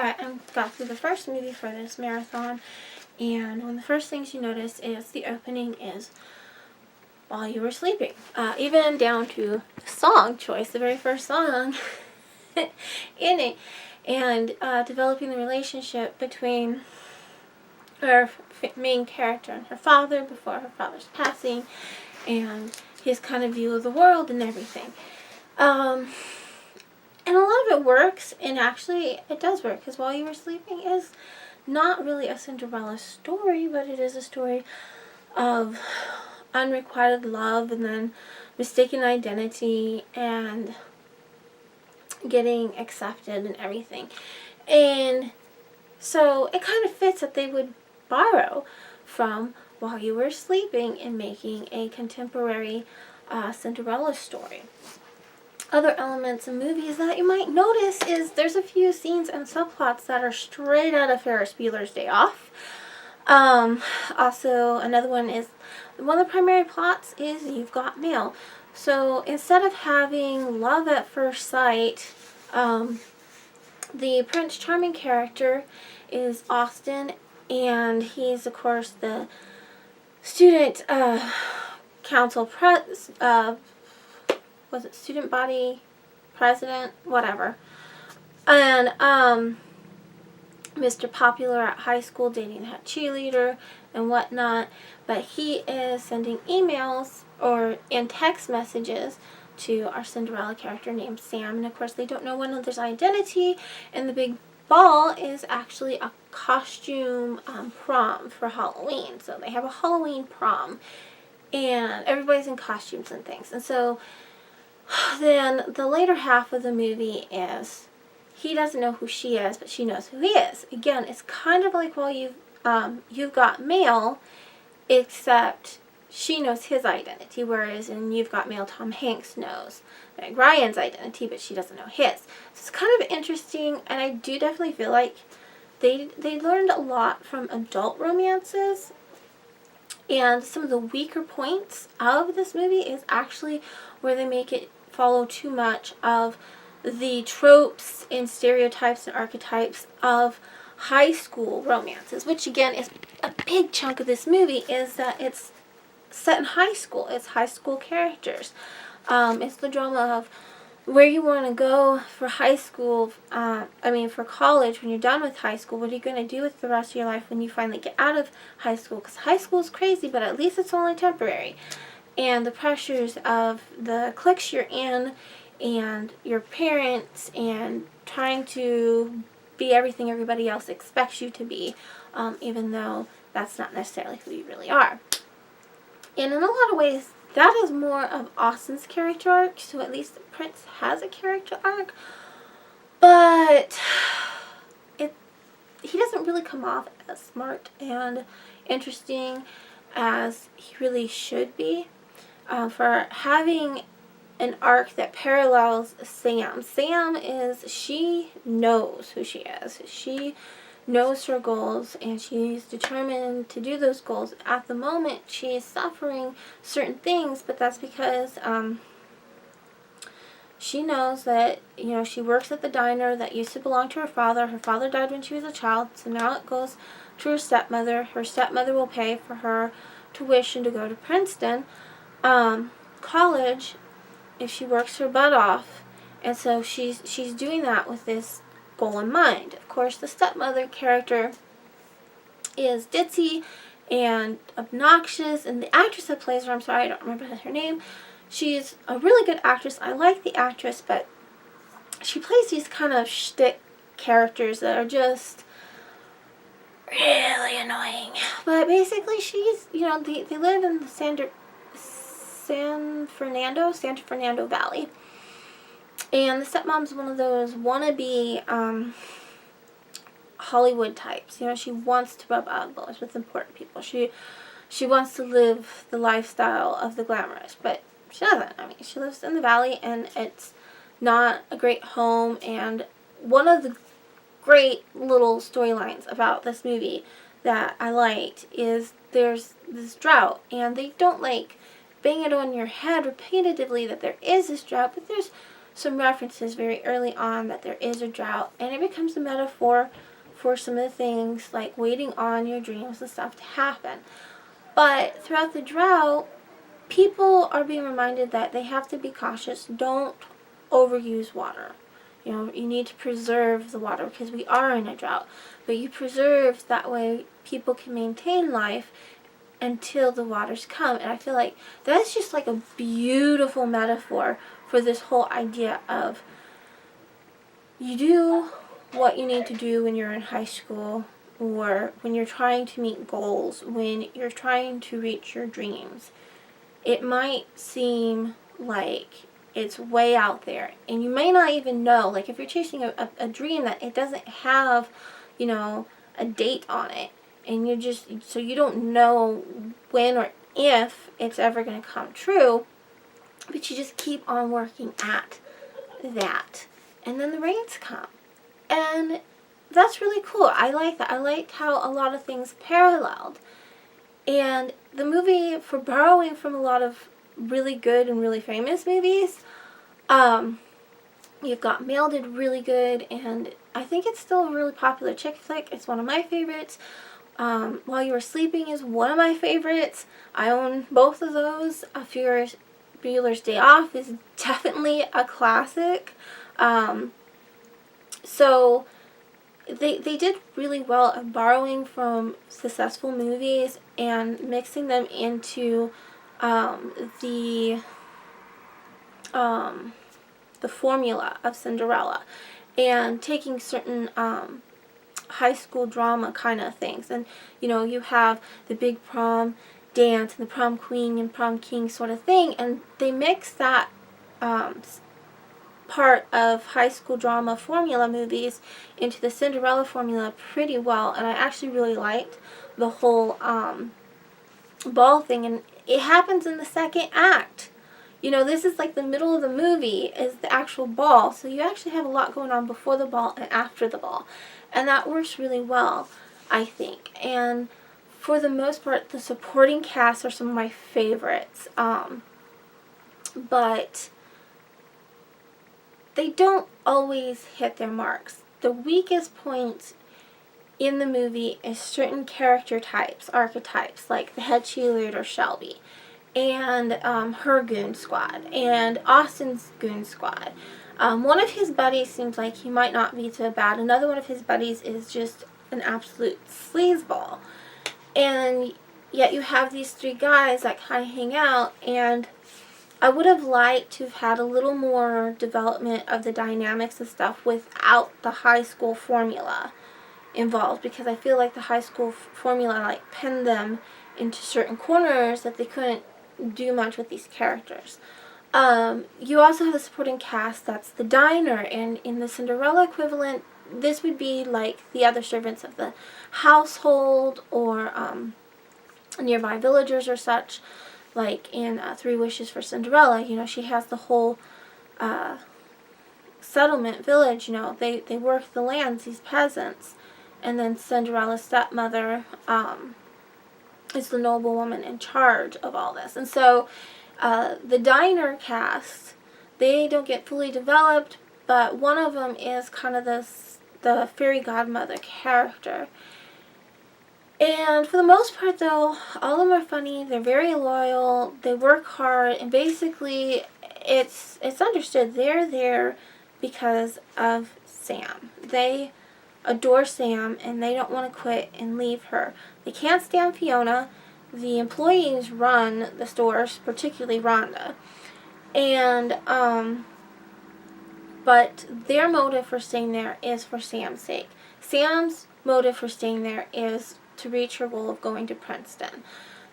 I got through the first movie for this marathon, and one of the first things you notice is the opening is while you were sleeping. Even down to the song choice, the very first song in it, and developing the relationship between her main character and her father before her father's passing, and his kind of view of the world and everything. And a lot of it works, and actually it does work, because While You Were Sleeping is not really a Cinderella story, but it is a story of unrequited love and then mistaken identity and getting accepted and everything. And so it kind of fits that they would borrow from While You Were Sleeping in making a contemporary Cinderella story. Other elements in movies that you might notice is there's a few scenes and subplots that are straight out of Ferris Bueller's Day Off. Also, another one is, one of the primary plots is You've Got Mail. So instead of having love at first sight, the Prince Charming character is Austin, and he's, of course, the student council was it student body president, whatever, and Mr. Popular at high school, dating the head cheerleader and whatnot, but he is sending emails and text messages to our Cinderella character named Sam, and of course they don't know one another's identity, and the big ball is actually a costume prom for Halloween. So they have a Halloween prom, and everybody's in costumes and things, and so then the later half of the movie is he doesn't know who she is, but she knows who he is. Again, it's kind of like While You've Got Mail, except she knows his identity, whereas in You've Got Mail, Tom Hanks knows Meg Ryan's identity, but she doesn't know his. So it's kind of interesting, and I do definitely feel like they learned a lot from adult romances. And some of the weaker points of this movie is actually where they make it follow too much of the tropes and stereotypes and archetypes of high school romances, which again is a big chunk of this movie, is that it's set in high school. It's high school characters. It's the drama of where you want to go for high school, for college when you're done with high school. What are you going to do with the rest of your life when you finally get out of high school? Because high school is crazy, but at least it's only temporary. And the pressures of the cliques you're in and your parents and trying to be everything everybody else expects you to be, even though that's not necessarily who you really are. And in a lot of ways, that is more of Austin's character arc, so at least the Prince has a character arc, but he doesn't really come off as smart and interesting as he really should be. For having an arc that parallels Sam. Sam she knows who she is. She knows her goals, and she's determined to do those goals. At the moment, she is suffering certain things, but that's because she knows that, she works at the diner that used to belong to her father. Her father died when she was a child, so now it goes to her stepmother. Her stepmother will pay for her tuition to go to Princeton college if she works her butt off, and so she's doing that with this goal in mind. Of course, the stepmother character is ditzy and obnoxious, and the actress that plays her, I'm sorry, I don't remember her name, she's a really good actress. I like the actress, but she plays these kind of shtick characters that are just really annoying. But basically, she's, they live in the San Fernando Valley. And the stepmom's one of those wannabe Hollywood types. She wants to rub elbows with important people. She wants to live the lifestyle of the glamorous, but she doesn't. She lives in the valley, and it's not a great home. And one of the great little storylines about this movie that I liked is there's this drought, and they don't bang it on your head repetitively that there is this drought, but there's some references very early on that there is a drought, and it becomes a metaphor for some of the things like waiting on your dreams and stuff to happen. But throughout the drought, people are being reminded that they have to be cautious. Don't overuse water. You know, you need to preserve the water because we are in a drought. But you preserve, that way people can maintain life until the waters come. And I feel like that's just like a beautiful metaphor for this whole idea of you do what you need to do when you're in high school, or when you're trying to meet goals, when you're trying to reach your dreams. It might seem like it's way out there, and you may not even know, like if you're chasing a dream that it doesn't have, you know, a date on it, and you're just, so you don't know when or if it's ever going to come true, but you just keep on working at that, and then the rains come, and that's really cool. I like that. I liked how a lot of things paralleled. And the movie, for borrowing from a lot of really good and really famous movies, you've got Mail did really good, and I think it's still a really popular chick flick. It's one of my favorites. While You Were Sleeping is one of my favorites. I own both of those. Ferris Bueller's Day Off is definitely a classic. So they did really well at borrowing from successful movies and mixing them into the formula of Cinderella, and taking certain high school drama kind of things. And you know, you have the big prom dance and the prom queen and prom king sort of thing, and they mix that part of high school drama formula movies into the Cinderella formula pretty well. And I actually really liked the whole ball thing, and it happens in the second act. You know, this is like the middle of the movie is the actual ball, so you actually have a lot going on before the ball and after the ball, and that works really well, I think. And for the most part, the supporting cast are some of my favorites, but they don't always hit their marks. The weakest point in the movie is certain character types, archetypes, like the head cheerleader Shelby, and her goon squad, and Austin's goon squad. One of his buddies seems like he might not be so bad. Another one of his buddies is just an absolute sleazeball. And yet you have these three guys that kind of hang out, and I would have liked to have had a little more development of the dynamics and stuff without the high school formula involved, because I feel like the high school formula like pinned them into certain corners that they couldn't do much with these characters. You also have the supporting cast, that's the diner, and in the Cinderella equivalent, this would be like the other servants of the household, or nearby villagers or such. Like in Three Wishes for Cinderella, you know, she has the whole settlement village, you know, they work the lands, these peasants. And then Cinderella's stepmother is the noblewoman in charge of all this. And so the diner cast, they don't get fully developed, but one of them is kind of the fairy godmother character. And for the most part, though, all of them are funny. They're very loyal. They work hard, and basically, it's understood they're there because of Sam. They adore Sam, and they don't want to quit and leave her. They can't stand Fiona. The employees run the stores, particularly RHONDA, and but their motive for staying there is for Sam's sake. Sam's motive for staying there is to reach her goal of going to Princeton.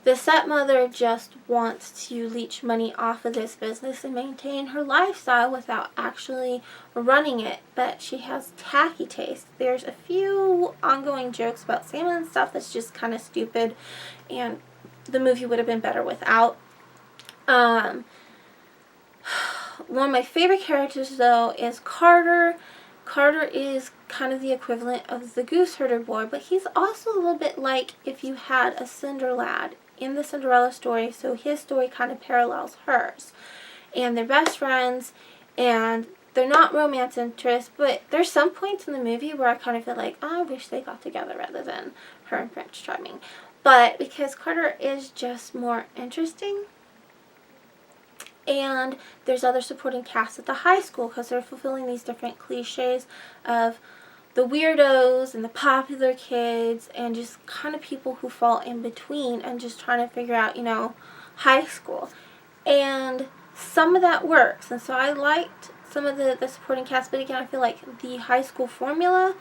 The stepmother just wants to leech money off of this business and maintain her lifestyle without actually running it, but she has tacky taste. There's a few ongoing jokes about Sam and stuff that's just kind of stupid, and the movie would have been better without. One of my favorite characters, though, is Carter. Carter is kind of the equivalent of the goose herder boy, but he's also a little bit like if you had a Cinder lad in the Cinderella story, so his story kind of parallels hers. And they're best friends, and they're not romance interests, but there's some points in the movie where I kind of feel like, oh, I wish they got together rather than her and Prince Charming. But because Carter is just more interesting, and there's other supporting cast at the high school because they're fulfilling these different cliches of the weirdos and the popular kids and just kind of people who fall in between and just trying to figure out, you know, high school. And some of that works, and so I liked some of the supporting cast, but again, I feel like the high school formula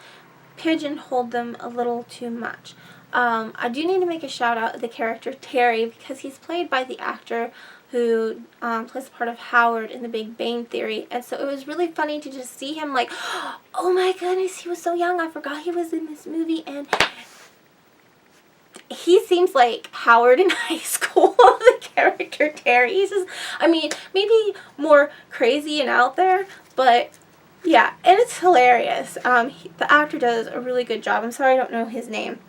pigeonholed them a little too much. I do need to make a shout out to the character Terry, because he's played by the actor who plays the part of Howard in The Big Bang Theory, and so it was really funny to just see him like, oh my goodness, he was so young, I forgot he was in this movie, and he seems like Howard in high school, the character Terry. He's just, I mean, maybe more crazy and out there, but yeah, and it's hilarious. The actor does a really good job. I'm sorry I don't know his name.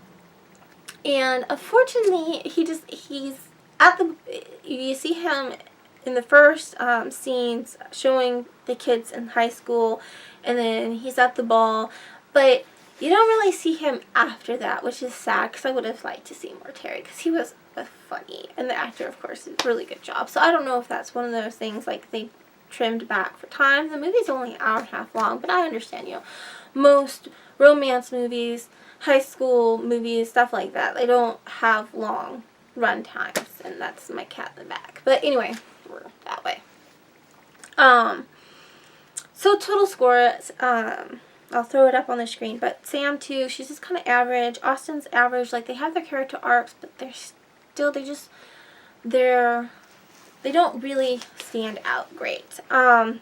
And unfortunately, he's at the, you see him in the first scenes showing the kids in high school, and then he's at the ball, but you don't really see him after that, which is sad because I would have liked to see more Terry because he was funny, and the actor, of course, did a really good job. So I don't know if that's one of those things like they trimmed back for time. The movie's only an hour and a half long, but I understand, you know, most romance movies, high school movies, stuff like that, they don't have long run times, and that's my cat in the back. But anyway, we're that way. So total score, I'll throw it up on the screen, but Sam too, she's just kind of average. Austin's average. Like, they have their character arcs, but they're still, they don't really stand out great. RHONDA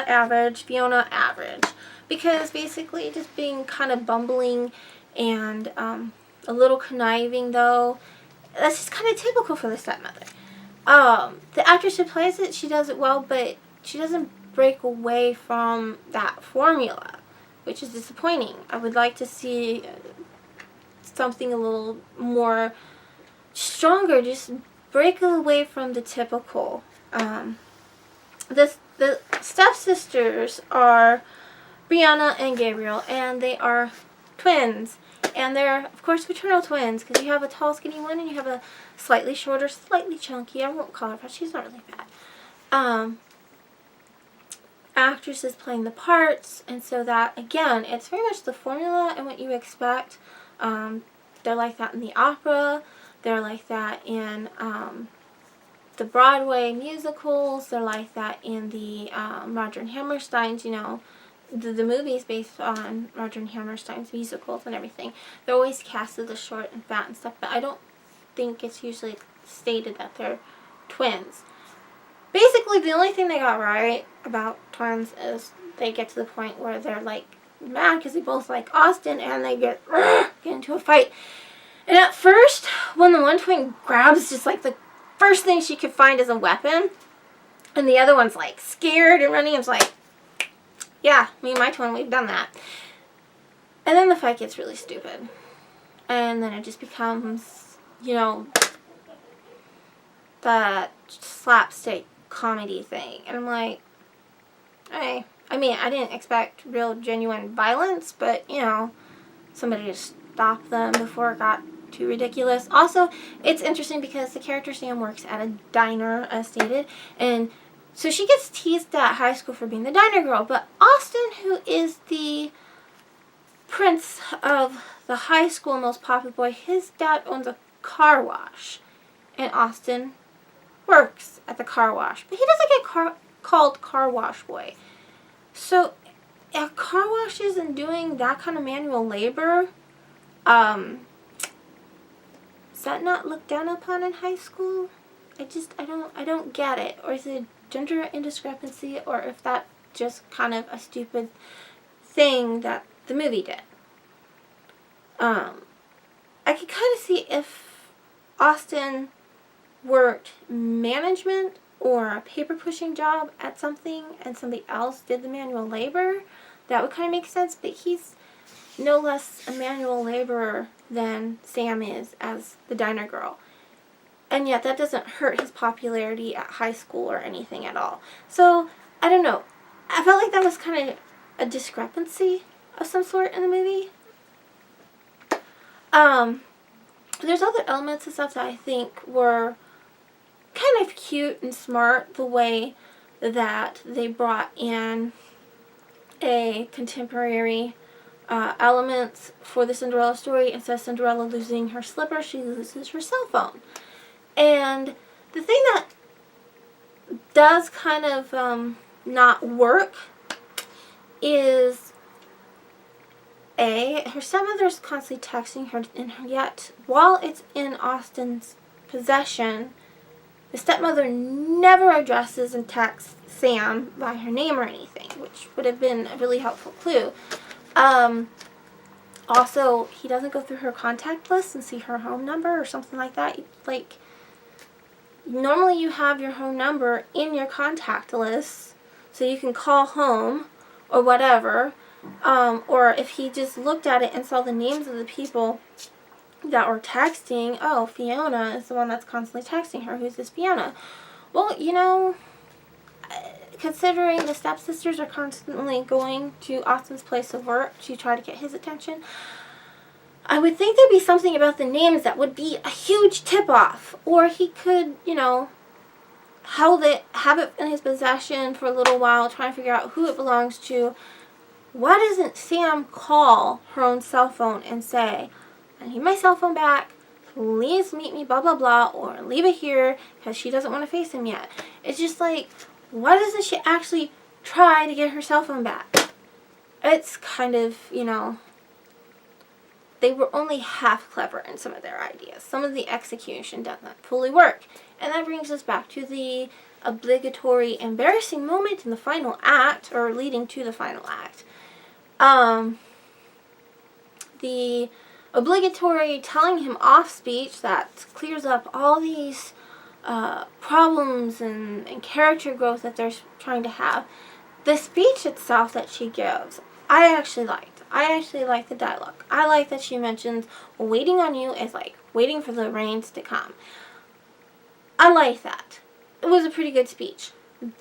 average, FIONA average, because basically just being kind of bumbling and a little conniving, though, that's just kind of typical for the stepmother. The actress who plays it, she does it well, but she doesn't break away from that formula, which is disappointing. I would like to see something a little more stronger, just break away from the typical. The stepsisters are BRIANA and Gabrielle, and they are twins, and they're, of course, fraternal twins, because you have a tall, skinny one, and you have a slightly shorter, slightly chunky. I won't call her fat. She's not really fat. Actresses playing the parts, and so that, again, it's very much the formula and what you expect. They're like that in the opera. They're like that in the Broadway musicals. They're like that in the Roger and Hammerstein's, you know, the movies based on Roger and Hammerstein's musicals and everything. They're always casted as short and fat and stuff, but I don't think it's usually stated that they're twins. Basically, the only thing they got right about twins is they get to the point where they're like mad because they both like Austin, and they get into a fight. And at first, when the one twin grabs just like the first thing she could find as a weapon, and the other one's like scared and running, it's like, yeah, me and my twin, we've done that. And then the fight gets really stupid. And then it just becomes, you know, that slapstick comedy thing. And I'm like, hey, I mean, I didn't expect real genuine violence, but, you know, somebody to stop them before it got too ridiculous. Also, it's interesting because the character Sam works at a diner, as stated, and so she gets teased at high school for being the diner girl, but Austin, who is the prince of the high school, most popular boy, his dad owns a car wash, and Austin works at the car wash, but he doesn't get called car wash boy. So at car washes and doing that kind of manual labor, does that not looked down upon in high school? I don't get it. Or is it gender indiscrepancy, or if that's just kind of a stupid thing that the movie did. I could kind of see if Austin worked management or a paper pushing job at something and somebody else did the manual labor, that would kind of make sense, but he's no less a manual laborer than Sam is as the diner girl. And yet that doesn't hurt his popularity at high school or anything at all. So I don't know. I felt like that was kind of a discrepancy of some sort in the movie. There's other elements and stuff that I think were kind of cute and smart. The way that they brought in a contemporary elements for the Cinderella story. Instead of Cinderella losing her slipper, she loses her cell phone. And the thing that does kind of not work is her stepmother's constantly texting her, and yet while it's in Austen's possession, the stepmother never addresses and texts Sam by her name or anything, which would have been a really helpful clue. Also, he doesn't go through her contact list and see her home number or something like that. Like, normally you have your home number in your contact list so you can call home or whatever. Or if he just looked at it and saw the names of the people that were texting, oh, Fiona is the one that's constantly texting her. Who's this Fiona? Well, you know, considering the stepsisters are constantly going to Austen's place of work to try to get his attention, I would think there'd be something about the names that would be a huge tip-off. Or he could, you know, have it in his possession for a little while, trying to figure out who it belongs to. Why doesn't Sam call her own cell phone and say, I need my cell phone back, please meet me, blah, blah, blah, or leave it here, because she doesn't want to face him yet. It's just like, why doesn't she actually try to get her cell phone back? It's kind of, you know, they were only half clever in some of their ideas. Some of the execution doesn't fully work. And that brings us back to the obligatory embarrassing moment in the final act, or leading to the final act. The obligatory telling him off speech that clears up all these problems and character growth that they're trying to have. The speech itself that she gives, I actually liked. I actually like the dialogue. I like that she mentions waiting on you is like waiting for the rains to come. I like that. It was a pretty good speech.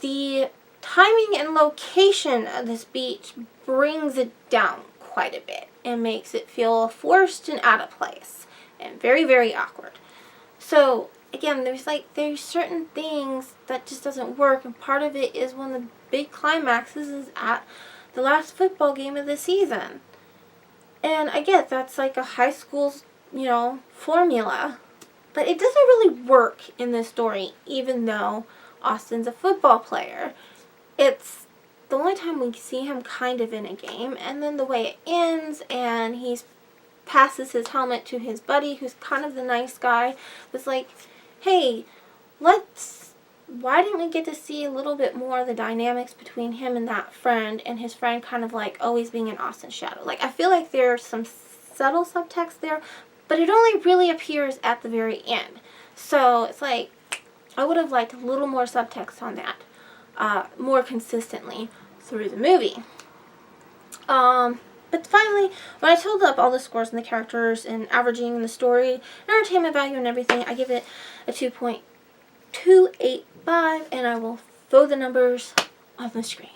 The timing and location of the speech brings it down quite a bit and makes it feel forced and out of place and very, very awkward. So again, there's certain things that just doesn't work, and part of it is one of the big climaxes is at the last football game of the season. And I get that's like a high school, you know, formula, but it doesn't really work in this story, even though Austen's a football player. It's the only time we see him kind of in a game, and then the way it ends, and he passes his helmet to his buddy, who's kind of the nice guy, was like, hey, why didn't we get to see a little bit more of the dynamics between him and that friend, and his friend kind of like always being in Austen's shadow? Like, I feel like there's some subtle subtext there, but it only really appears at the very end. So it's like, I would have liked a little more subtext on that, more consistently through the movie. But finally, when I totaled up all the scores and the characters and averaging the story, entertainment value and everything, I give it a 2.285, and I will throw the numbers on the screen.